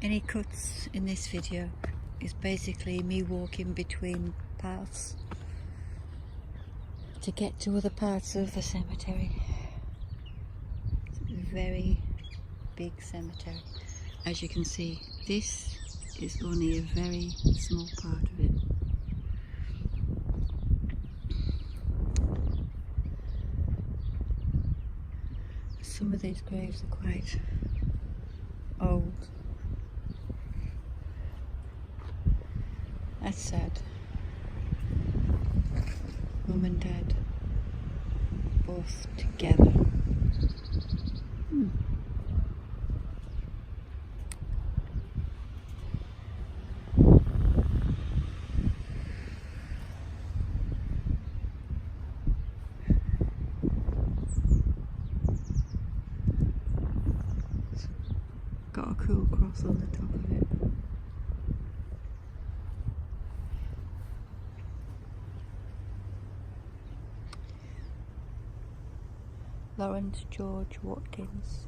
Any cuts in this video is basically me walking between paths to get to other parts of the cemetery. It's a very big cemetery. As you can see, this is only a very small part of it. Some of these graves are quite old. That's sad. Mum and Dad both together. Got a cool cross on the top of it. Lawrence George Watkins,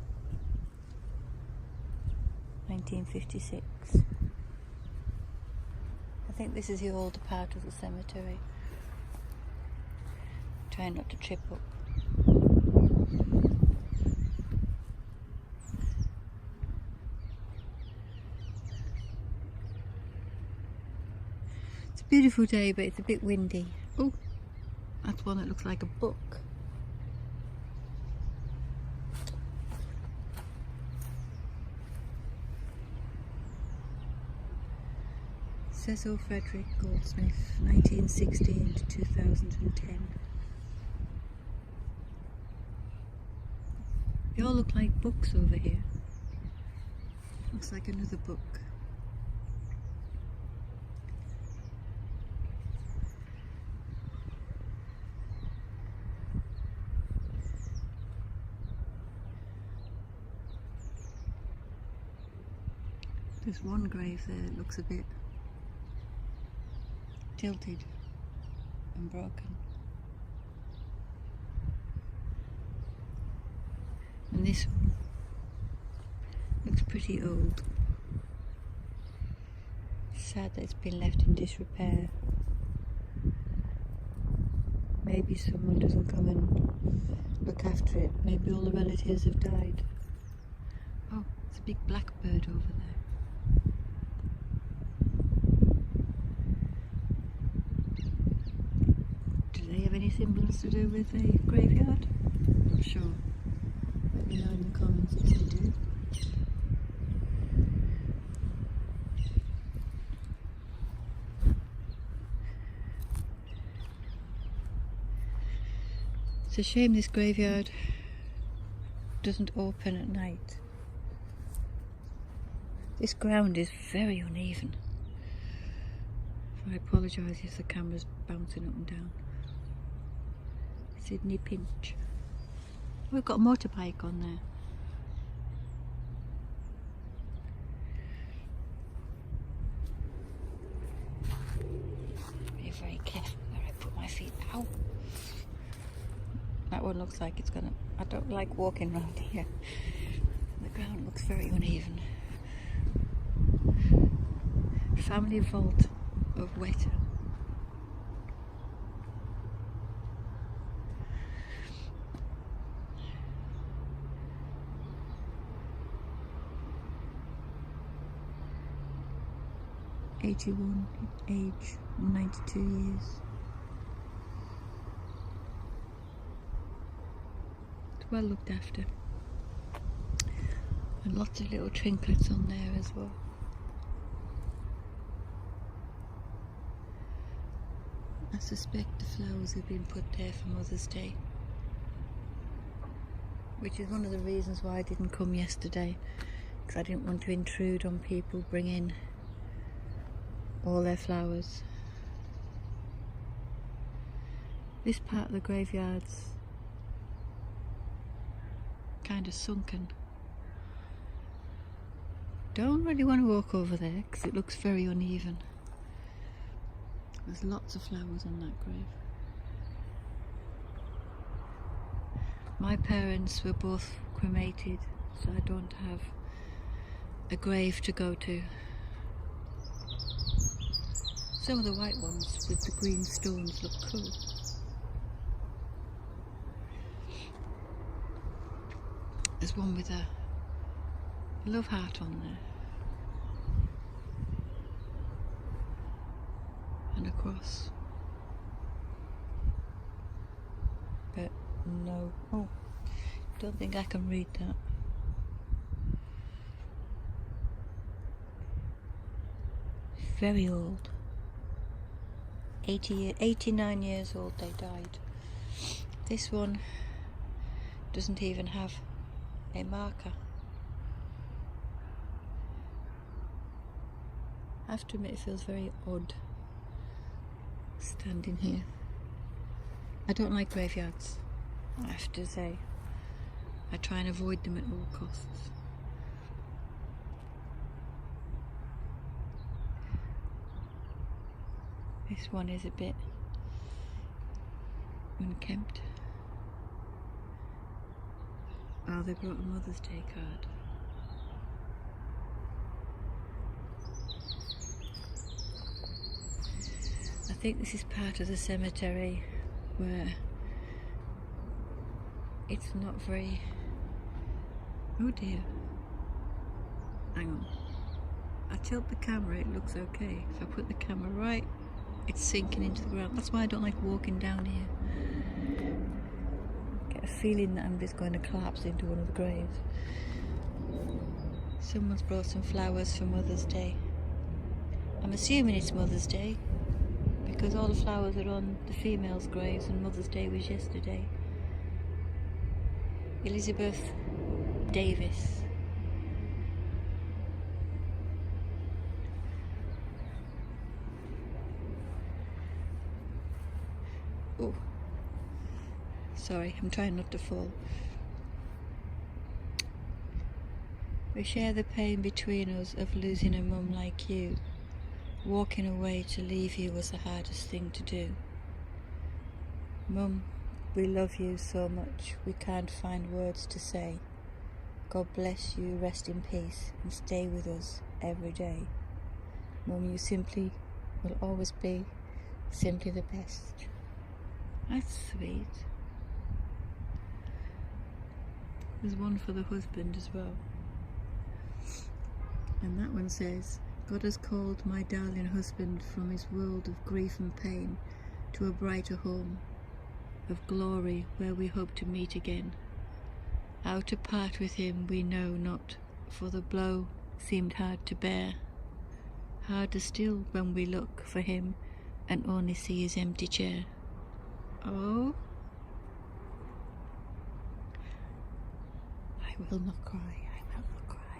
1956. I think this is the older part of the cemetery. Try not to trip up. It's a beautiful day, but it's a bit windy. Oh, that's one that looks like a book. Cecil Frederick Goldsmith, 1916 to 2010. They all look like books over here. Looks like another book. There's one grave there that looks a bit tilted and broken. And this one looks pretty old. Sad that it's been left in disrepair. Maybe someone doesn't come and look after it. Maybe all the relatives have died. Oh, there's a big blackbird over there. Any symbols to do with the graveyard? Not sure. Let me know in the comments if they do. It's a shame this graveyard doesn't open at night. This ground is very uneven. So I apologise if the camera's bouncing up and down. Sydney Pinch. We've got a motorbike on there. Be very careful where I put my feet. Ow! That one looks like it's gonna... I don't like walking around here. The ground looks very uneven. Family vault of Weta. '81, age 92 years. It's well looked after. And lots of little trinkets on there as well. I suspect the flowers have been put there for Mother's Day. Which is one of the reasons why I didn't come yesterday. Because I didn't want to intrude on people bringing all their flowers. This part of the graveyard's kind of sunken. Don't really want to walk over there because it looks very uneven. There's lots of flowers on that grave. My parents were both cremated, so I don't have a grave to go to. Some of the white ones with the green stones look cool. There's one with a love heart on there. And a cross. But no. Oh, don't think I can read that. Very old. 89 years old they died. This one doesn't even have a marker. I have to admit it feels very odd standing here. I don't like graveyards, I have to say. I try and avoid them at all costs. This one is a bit unkempt. Oh, they brought a Mother's Day card. I think this is part of the cemetery where it's not very... Oh dear. Hang on. I tilt the camera, it looks okay. If I put the camera right, it's sinking into the ground. That's why I don't like walking down here. I get a feeling that I'm just going to collapse into one of the graves. Someone's brought some flowers for Mother's Day. I'm assuming it's Mother's Day because all the flowers are on the females' graves and Mother's Day was yesterday. Elizabeth Davis. Oh, sorry, I'm trying not to fall. We share the pain between us of losing a mum like you. Walking away to leave you was the hardest thing to do. Mum, we love you so much we can't find words to say. God bless you, rest in peace, and stay with us every day. Mum, you simply will always be simply the best. That's sweet. There's one for the husband as well. And that one says, God has called my darling husband from his world of grief and pain to a brighter home of glory where we hope to meet again. How to part with him we know not, for the blow seemed hard to bear. Harder still when we look for him and only see his empty chair. Oh, I will not cry, I will not cry.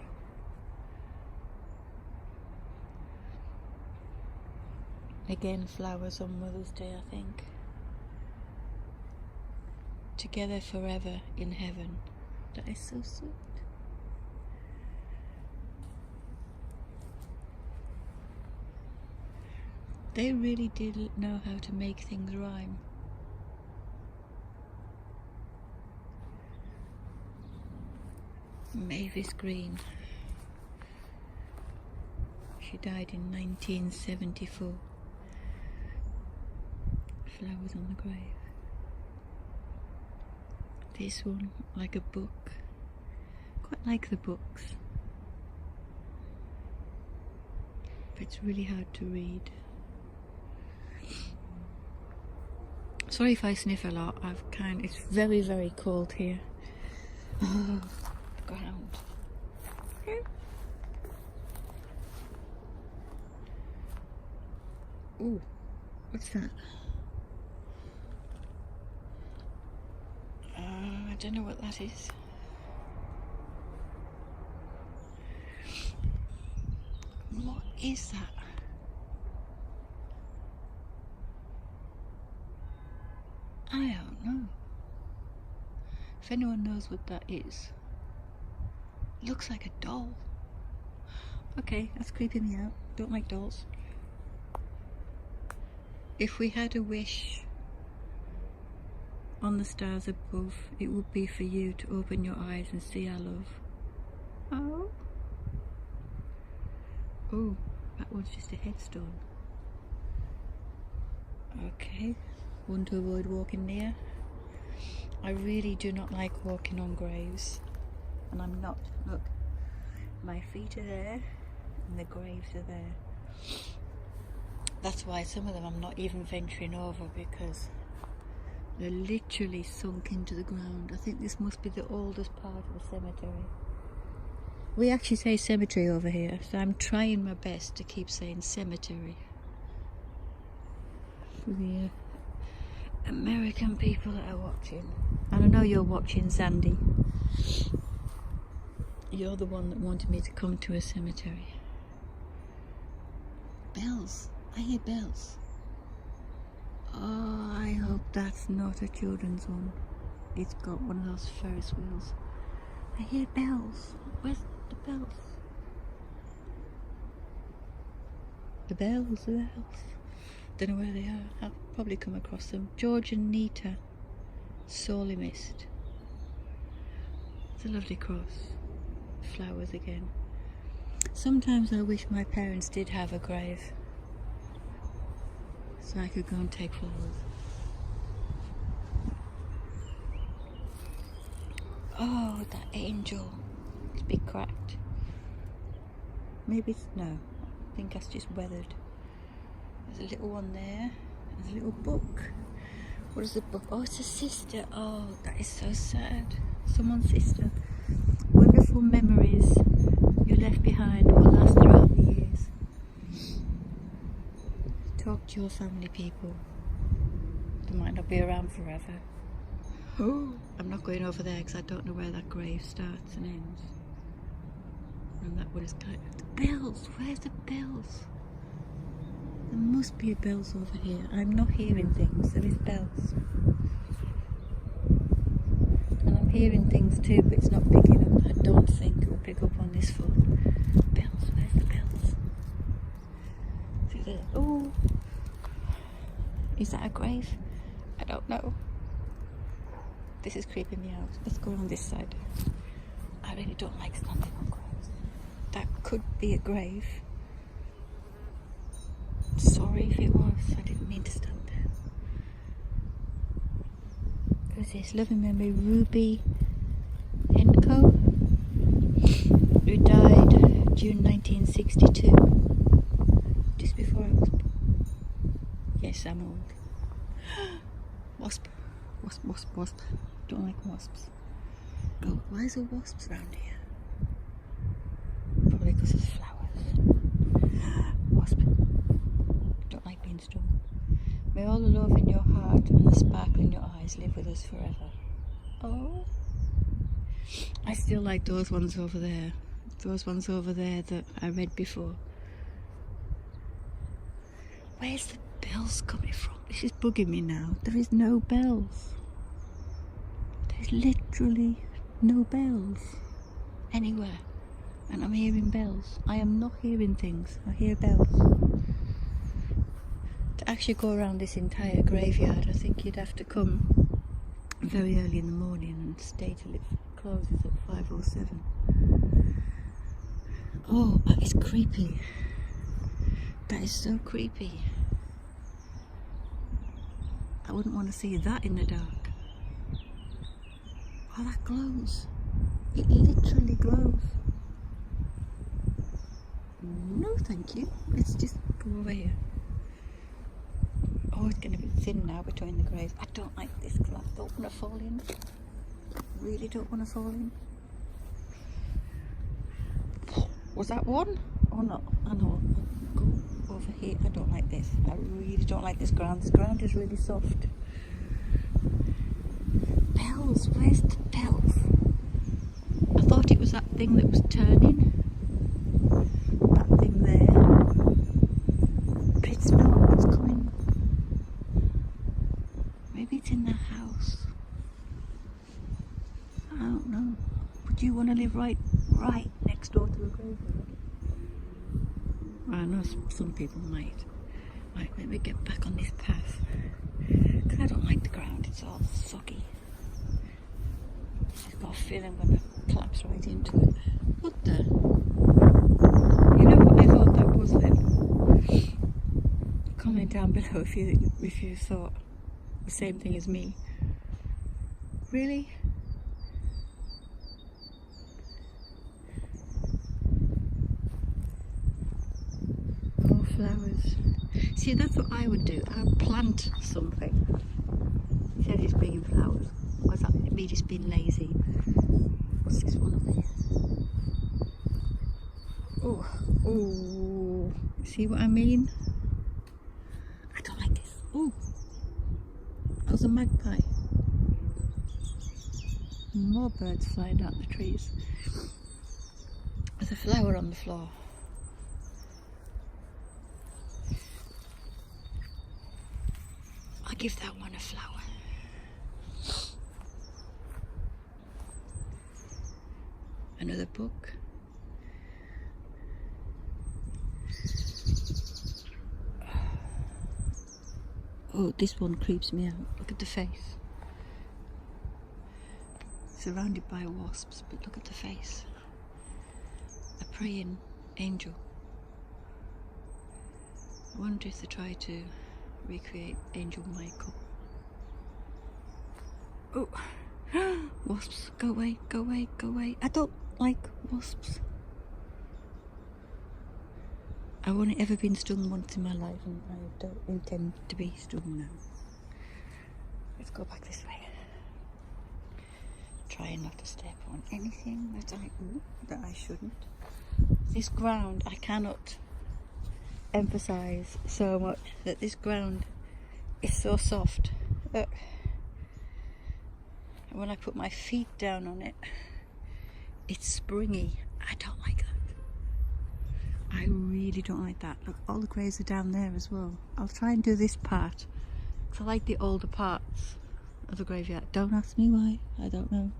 Again, flowers on Mother's Day, I think. Together forever in heaven. That is so sweet. They really did know how to make things rhyme. Mavis Green. She died in 1974. Flowers on the grave. This one, like a book. Quite like the books. But it's really hard to read. Sorry if I sniff a lot. It's very, very cold here. Oh, the ground. Ooh, what's that? I don't know what that is. What is that? I don't know. If anyone knows what that is. It looks like a doll. Okay, that's creeping me out. Don't like dolls. If we had a wish on the stars above, it would be for you to open your eyes and see our love. Oh. Oh, that one's just a headstone. Okay, one to avoid walking near. I really do not like walking on graves, and I'm not. Look, my feet are there and the graves are there. That's why some of them I'm not even venturing over, because they're literally sunk into the ground. I think this must be the oldest part of the cemetery. We actually say cemetery over here, so I'm trying my best to keep saying cemetery. For the American people that are watching. And I know you're watching, Sandy. You're the one that wanted me to come to a cemetery. Bells. I hear bells. Oh, I hope that's not a children's one. It's got one of those Ferris wheels. I hear bells. Where's the bells? The bells, the bells. Don't know where they are. I'll probably come across them. George and Nita. Sorely missed. It's a lovely cross. Flowers again. Sometimes I wish my parents did have a grave, so I could go and take flowers. Oh, that angel. It's a bit cracked. Maybe it's, no, I think that's just weathered. There's a little one there. There's a little book. What is the book? Oh, it's a sister. Oh, that is so sad. Someone's sister. Wonderful memories you left behind will last throughout the years. Talk to your family, people. They might not be around forever. Oh, I'm not going over there because I don't know where that grave starts and ends. And that one is kind of... The bells! Where's the bells? There must be bells over here. I'm not hearing things. There is bells. And I'm hearing things too, but it's not picking up. I don't think it will pick up on this phone. Bells, where's the bells? See there? Oh! Is that a grave? I don't know. This is creeping me out. Let's go on this side. I really don't like standing on graves. That could be a grave. Sorry if it was. I didn't mean to stand there. Who's this? Loving memory, Ruby Henko, who died June 1962. Just before I was born. Yes, I'm old. Wasp. Wasp, wasp, wasp. Don't like wasps. Oh, why is there wasps around here? Probably because there's flowers. Wasp. Don't like being stung. May all the love in your heart and the sparkle in your eyes live with us forever. Oh. I still like those ones over there. Those ones over there that I read before. Where's the bells coming from? This is bugging me now. There is no bells. There's literally no bells anywhere. And I'm hearing bells. I am not hearing things. I hear bells. To actually go around this entire graveyard, I think you'd have to come very early in the morning and stay till it closes at 5:07. Oh, that is creepy. That is so creepy. I wouldn't want to see that in the dark. Oh, that glows. It literally glows. No, thank you. Let's just go over here. Oh, it's going to be thin now between the graves. I don't like this because I don't want to fall in. Really don't want to fall in. Was that one? Oh no, I know. Go over here. I don't like this. I really don't like this ground. This ground is really soft. Bells. Where's the bells? I thought it was that thing that was turning. That thing there. But it's not. It's coming. Maybe it's in the house. I don't know. Would you want to live right next door to a graveyard? Well, I know some people might. Right, let me get back on this path. Because I don't like the ground. It's all soggy. I've got a feeling I'm going to collapse right into it. What the? You know what I thought that down below if you thought the same thing as me. Really? More flowers. See, that's what I would do. I'd plant something. He said it's bringing flowers. Was that me just being lazy? What's this one of these? Oh, oh! See what I mean? I don't like this. Oh, that was a magpie. More birds flying out the trees. There's a flower on the floor. I'll give that one a flower. Another book. Oh, this one creeps me out. Look at the face. Surrounded by wasps, but look at the face. A praying angel. I wonder if they try to recreate Angel Michael. Oh, wasps, go away, go away, go away. I don't like wasps. I've only ever been stung once in my life, and I don't intend to be stung now. Let's go back this way. Trying not to step on anything that I shouldn't. This ground, I cannot emphasize so much that this ground is so soft. And when I put my feet down on it, it's springy. I don't like that. I really don't like that. Look, all the graves are down there as well. I'll try and do this part, because I like the older parts of the graveyard. Don't ask me why, I don't know.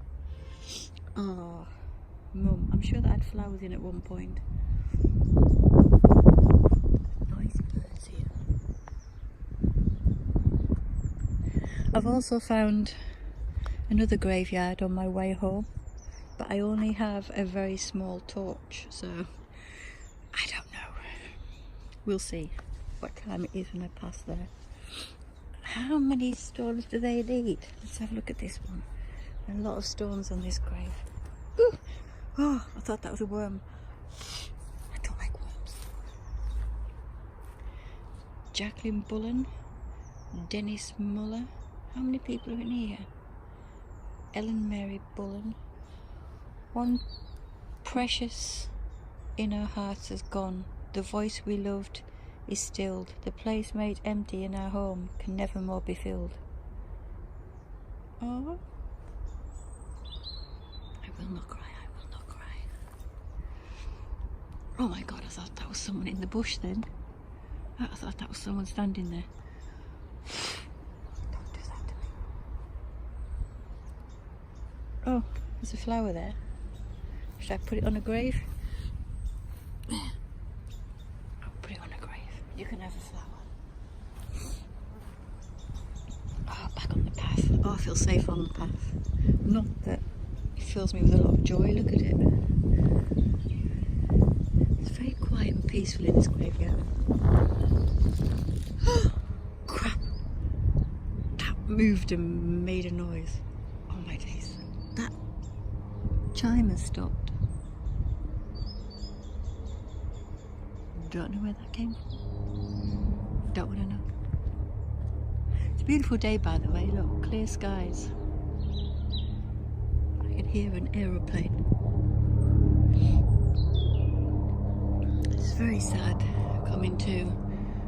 Oh, Mum, I'm sure that had flowers in at one point. Noisy birds here. I've also found another graveyard on my way home, but I only have a very small torch, so I don't know. We'll see what time it is when I pass there. How many stones do they need? Let's have a look at this one. There are a lot of stones on this grave. Ooh. Oh, I thought that was a worm. I don't like worms. Jacqueline Bullen, Dennis Muller. How many people are in here? Ellen Mary Bullen. One precious in our hearts has gone. The voice we loved is stilled. The place made empty in our home can never more be filled. Oh. I will not cry, I will not cry. Oh my God, I thought that was someone in the bush then. I thought that was someone standing there. Don't do that to me. Oh, there's a flower there. Should I put it on a grave? I'll put it on a grave. You can have a flower. Oh, back on the path. Oh, I feel safe on the path. Not that it fills me with a lot of joy. Look at it. It's very quiet and peaceful in this graveyard. Crap! That moved and made a noise. Oh my days. That chime has stopped. Don't know where that came from. Don't want to know. It's a beautiful day, by the way. Look, clear skies. I can hear an aeroplane. It's very sad coming to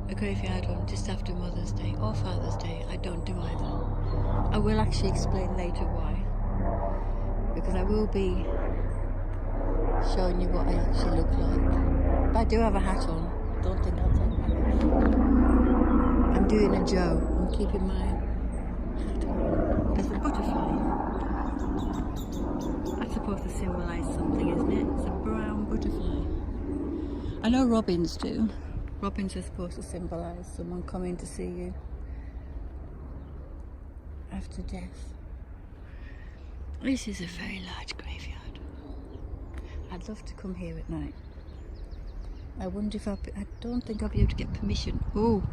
a graveyard on just after Mother's Day or Father's Day. I don't do either. I will actually explain later why, because I will be showing you what I actually look like. But I do have a hat on. Don't think I'll take that. I'm doing a Joe. I'm keeping my hat on. There's a butterfly. That's supposed to symbolise something, isn't it? It's a brown butterfly. I know robins do. Robins are supposed to symbolise someone coming to see you after death. This is a very large graveyard. I'd love to come here at night. I wonder if I don't think I'll be able to get permission. Oh,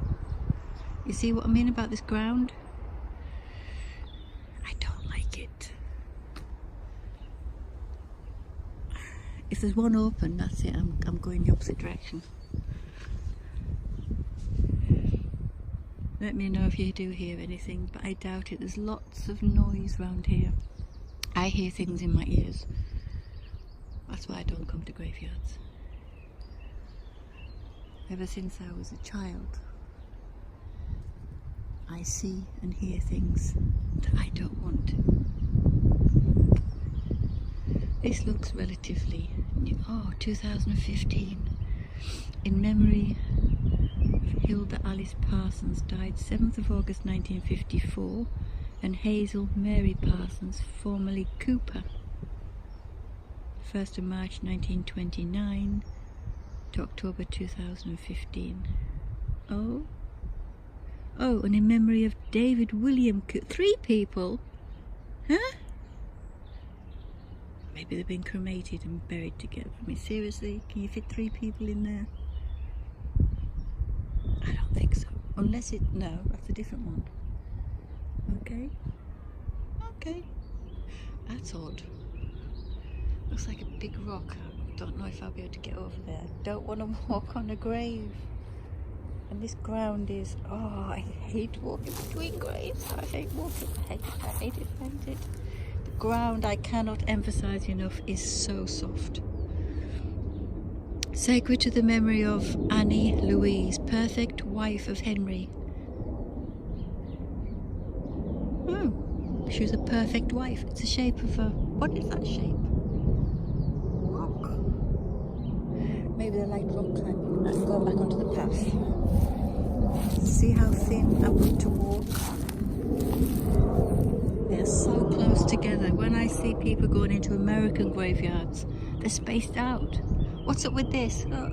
You see what I mean about this ground? I don't like it. If there's one open, that's it. I'm going the opposite direction. Let me know if you do hear anything, but I doubt it. There's lots of noise around here. I hear things in my ears. That's why I don't come to graveyards. Ever since I was a child, I see and hear things that I don't want to. This looks relatively new. Oh, 2015. In memory of Hilda Alice Parsons, died 7th of August 1954, and Hazel Mary Parsons, formerly Cooper, 1st of March 1929 to October 2015. Oh, and in memory of David William Cooper. 3 people? Huh? Maybe they've been cremated and buried together. I mean, seriously, can you fit 3 people in there? I don't think so. Unless no, that's a different one. Okay. That's odd. Looks like a big rock. I don't know if I'll be able to get over there. I don't want to walk on a grave. And this ground is, I hate walking between graves. I hate it. The ground, I cannot emphasize enough, is so soft. Sacred to the memory of Annie Louise, perfect wife of Henry. She was a perfect wife. It's the shape of a, what is that shape? Rock. Maybe they like rock climbing. I'm going back onto the path. See how thin I want to walk? They're so close together. When I see people going into American graveyards, they're spaced out. What's up with this? Look.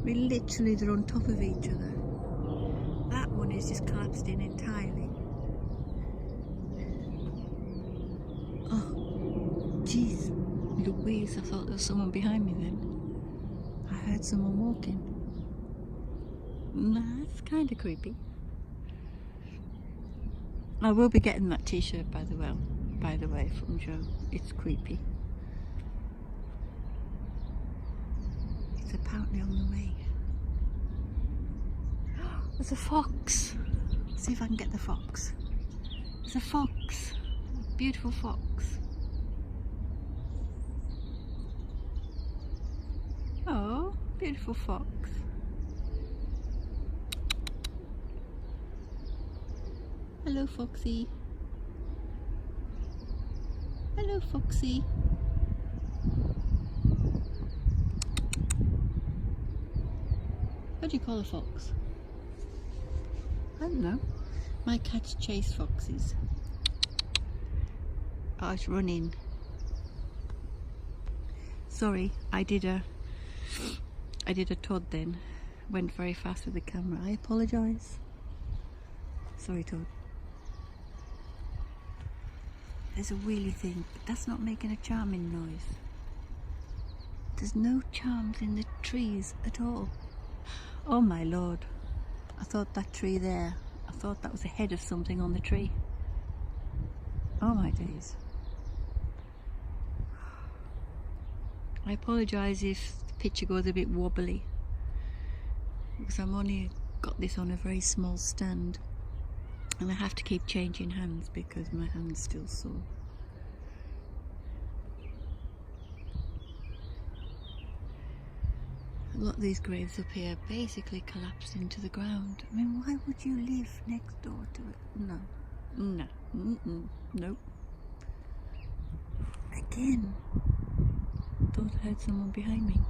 They're on top of each other. That one is just collapsed in entirely. Oh, jeez. Louise, I thought there was someone behind me then. I heard someone walking. That's kind of creepy. I will be getting that t-shirt by the way, from Joe. It's creepy. It's apparently on the way. There's a fox. Let's see if I can get the fox. There's a fox. A beautiful fox. Oh, beautiful fox. Hello, Foxy. Hello, Foxy. What do you call a fox? I don't know. My cats chase foxes. Oh, it's running. Sorry, I did a Todd then. Went very fast with the camera. I apologise. Sorry, Todd. There's a wheelie thing, but that's not making a charming noise. There's no charms in the trees at all. Oh my lord. I thought that tree there, I thought that was the head of something on the tree. Oh my days. I apologise if the picture goes a bit wobbly, because I've only got this on a very small stand. And I have to keep changing hands because my hand's still sore. A lot of these graves up here basically collapsed into the ground. I mean, why would you live next door to it? No. Nope. Again. Thought I heard someone behind me.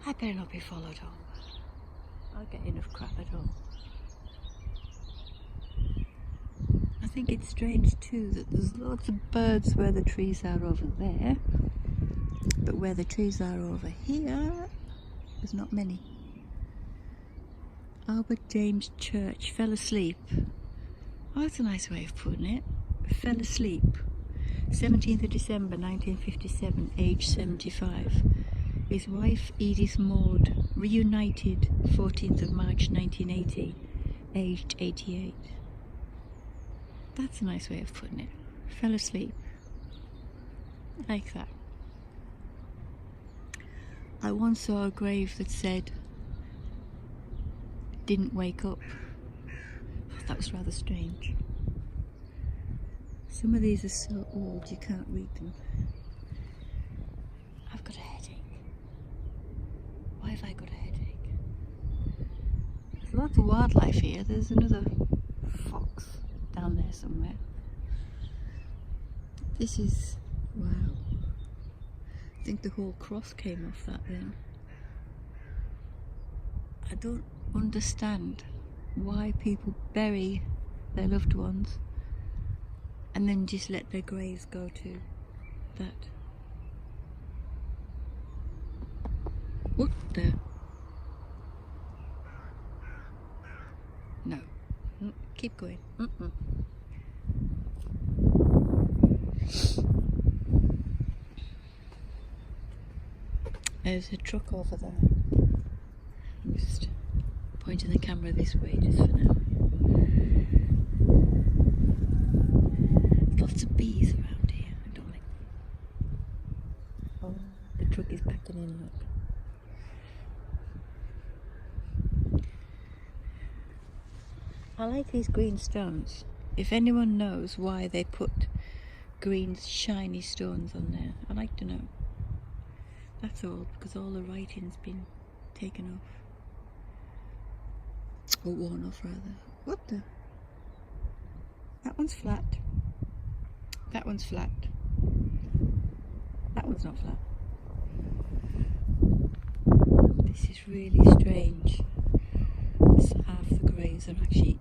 I better not be followed home. I'll get enough crap at home. I think it's strange too that there's lots of birds where the trees are over there, but where the trees are over here, there's not many. Albert James Church fell asleep. Oh, that's a nice way of putting it. Fell asleep. 17th of December 1957, age 75. His wife Edith Maud reunited 14th of March 1980, aged 88. That's a nice way of putting it. Fell asleep. Like that. I once saw a grave that said, didn't wake up. That was rather strange. Some of these are so old you can't read them. I've got a headache. Why have I got a headache? There's lots of wildlife here. There's another fox down there somewhere. This is, wow. I think the whole cross came off that then. I don't understand why people bury their loved ones and then just let their graves go to that. What the? No. Keep going. There's a truck over there. I'm just pointing the camera this way just for now. Lots of bees around here. I don't like. Oh, the truck is backing in, look. I like these green stones. If anyone knows why they put green shiny stones on there, I'd like to know. That's all, because all the writing's been taken off. Or worn off rather. What the? That one's flat. That one's flat. That one's not flat. This is really strange. So half the graves are actually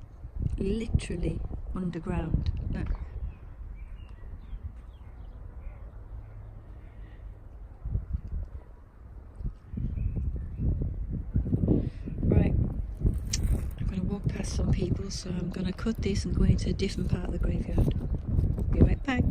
literally underground. Look. Right. I'm going to walk past some people, so I'm going to cut this and go into a different part of the graveyard. Be right back.